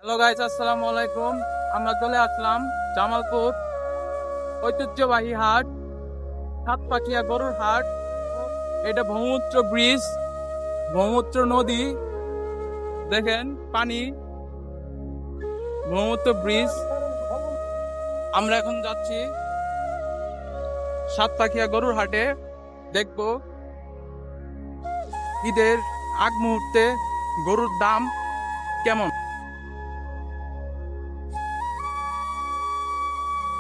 Hello guys, আসসালামু আলাইকুম। আমরা চলে আসলাম জামালপুর ঐতিহ্যবাহী হাট, সাতপাখিয়া গরুর হাট। এটা ব্রহ্মপুত্র ব্রিজ, ব্রহ্মপুত্র নদী, দেখেন পানি, ব্রহ্মপুত্র ব্রিজ। আমরা এখন যাচ্ছি সাতপাখিয়া গরুর হাটে, দেখব ঈদের আগ মুহূর্তে গরুর দাম কেমন।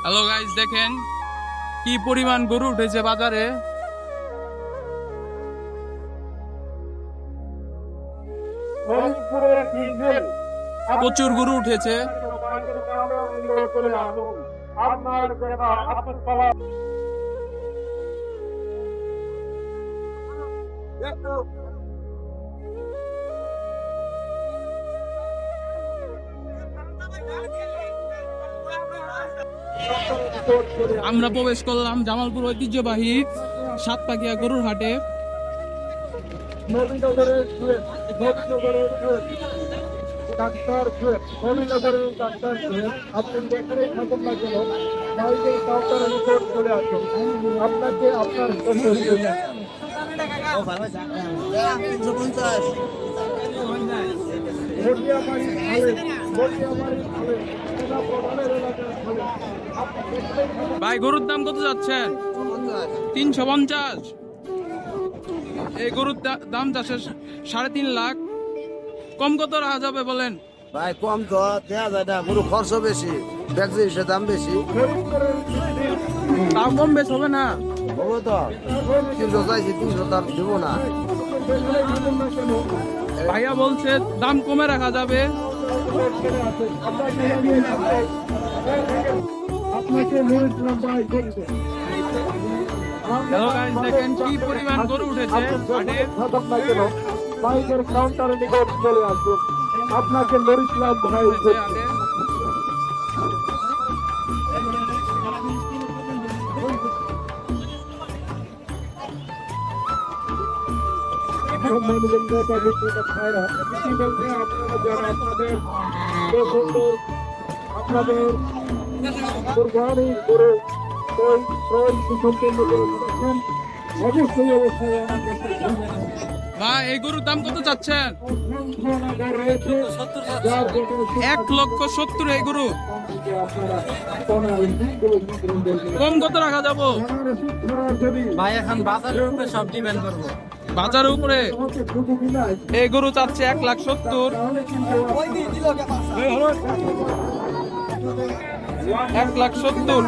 হ্যালো গাইস, দেখেন কি পরিমাণ গরু উঠেছে বাজারে। প্রচুর গরু উঠেছে। আমরা প্রবেশ করলাম জামালপুর ঐতিহ্যবাহী সাতপাখিয়া গরুর হাটে। আপনাকে আপনার ভাই, গরুর দাম কত যাচ্ছেন? 350। এই গরুর দাম যাচ্ছে 3.5 লাখ। কম কত রাখা যাবে বলেন? ভাই কম তো দেওয়া যায় না, গরু খরচ বেশি, ব্যাগজি দাম বেশি। তাও কম বেশ হবে না? হবো তো, 300 চাইছি, 300 তার দিব না। ভাইয়া বলছে দাম কমে রাখা যাবে। হ্যালো গাইস, দেখেন কি পরিমাণ গরু উঠেছে হাটে। বাইকের কাউন্টারে নিকট চলে আসুন। আপনাকে নরিশলাম ভাই উঠেছে হাটে। আপনাদের কোরবানি করে অবশ্যই অবশ্যই ভাই, এই গরুর দাম কত চাচ্ছেন? 1,70,000 এই গরু। কম কত রাখা যাবো ভাই? এখন বাজারের উপরে সব ডিপেন্ড করবো। বাজারের উপরে? এই গরু চাচ্ছে 1,70,000। 1,70,000।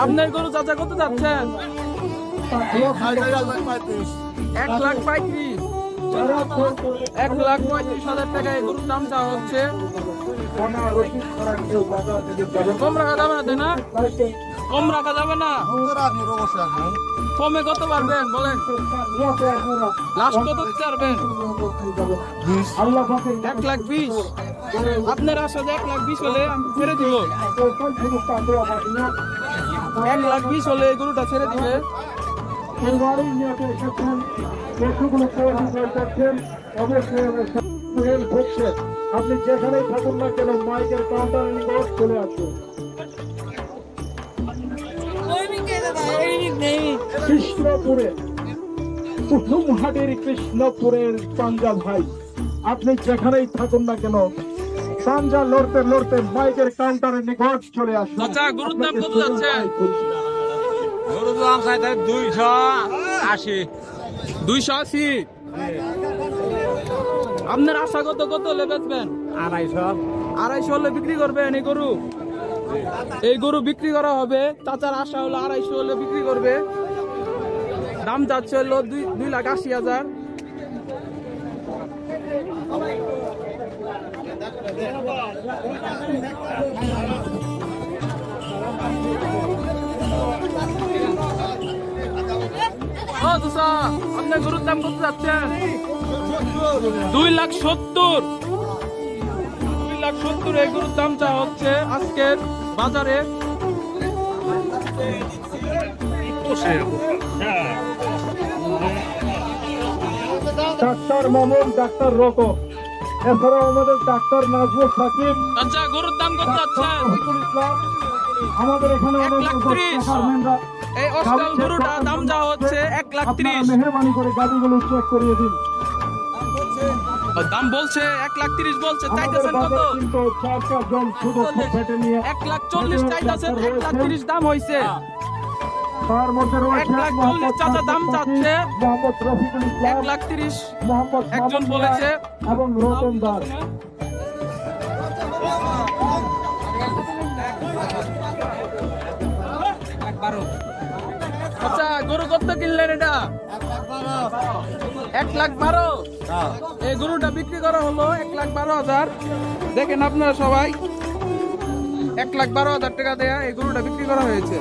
আপনার গরু চাচা কত চাচ্ছেন? 1,35,000। 1,35,000। 1,35,000 টাকা এই গরুর দাম চাওয়া হচ্ছে। কম রাখা যাবে না, তাই না? কম রাখা যাবে না? কমে কত পারবেন বলেন? লাস্ট কত ছাড়বেন? 1,20,000। আপনার আশা যে 1,20,000 হলে আমি ছেড়ে দিব। 1,20,000 হলে এই গরুটা ছেড়ে দিবে। আপনি যেখানেই থাকুন না কেন, মাইকের কাউন্টারে নিকট চলে আসুন। কৃষ্ণপুরে, প্রথমহাটের কৃষ্ণপুরের পাঞ্জা ভাই, আপনি যেখানেই থাকুন না কেন, পাঞ্জা লড়তে লড়তে মাইকের কাউন্টারের নিকট চলে আসুন। চাচা, গরুর দাম কত যাচ্ছে? গরুর দাম চাই 280। 280। আপনার আশা কত হলে বেচবেন? 250। 250 হলে বিক্রি করবেন এই গরু? এই গরু বিক্রি করা হবে। চাচার আশা হলো 250 হলে বিক্রি করবে। দাম যাচ্ছে হলো 2,80,000। ও চাচা, আপনার গরুর দাম কত যাচ্ছেন? 2,70,000। 2,70,000 এই গরুর দাম চা হচ্ছে আজকের বাজারে। ডাক্তার মামুন, ডাক্তার রকম, এছাড়াও আমাদের ডাক্তার নাজমুল সাকিব, আচ্ছা গরুর দাম কত যাচ্ছে? রফিকুল ইসলাম, আমাদের এখানে অনেক 1,30,000 চেয়ারম্যানরা। এই অস্টাল গরুটা দাম যা হচ্ছে 1,30,000। আপনারা মেহরবানি করে গাড়িগুলো চেক করিয়ে দিন। দাম বলছে 1,30,000 বলছে, আমাদের চাইতেছেন কত? বাজারে কিন্তু 4 জন শুধু ফেটে নিয়ে 1,40,000 চাইতেছেন, 1,30,000 দাম হয়েছে। তার মধ্যে রয়েছে 1,40,000 মোহাম্মদ চাচা দাম চাচ্ছে। মোহাম্মদ রফিকুল ইসলাম, 1,30,000 মোহাম্মদ একজন মামুন বলেছে। মিয়া এবং রতন দাস। আচ্ছা গরু কত কিনলেন এটা? 1,12,000। এই গরুটা বিক্রি করা হলো 1,12,000। দেখেন আপনারা সবাই, 1,12,000 টাকা দেয়া এই গরুটা বিক্রি করা হয়েছে।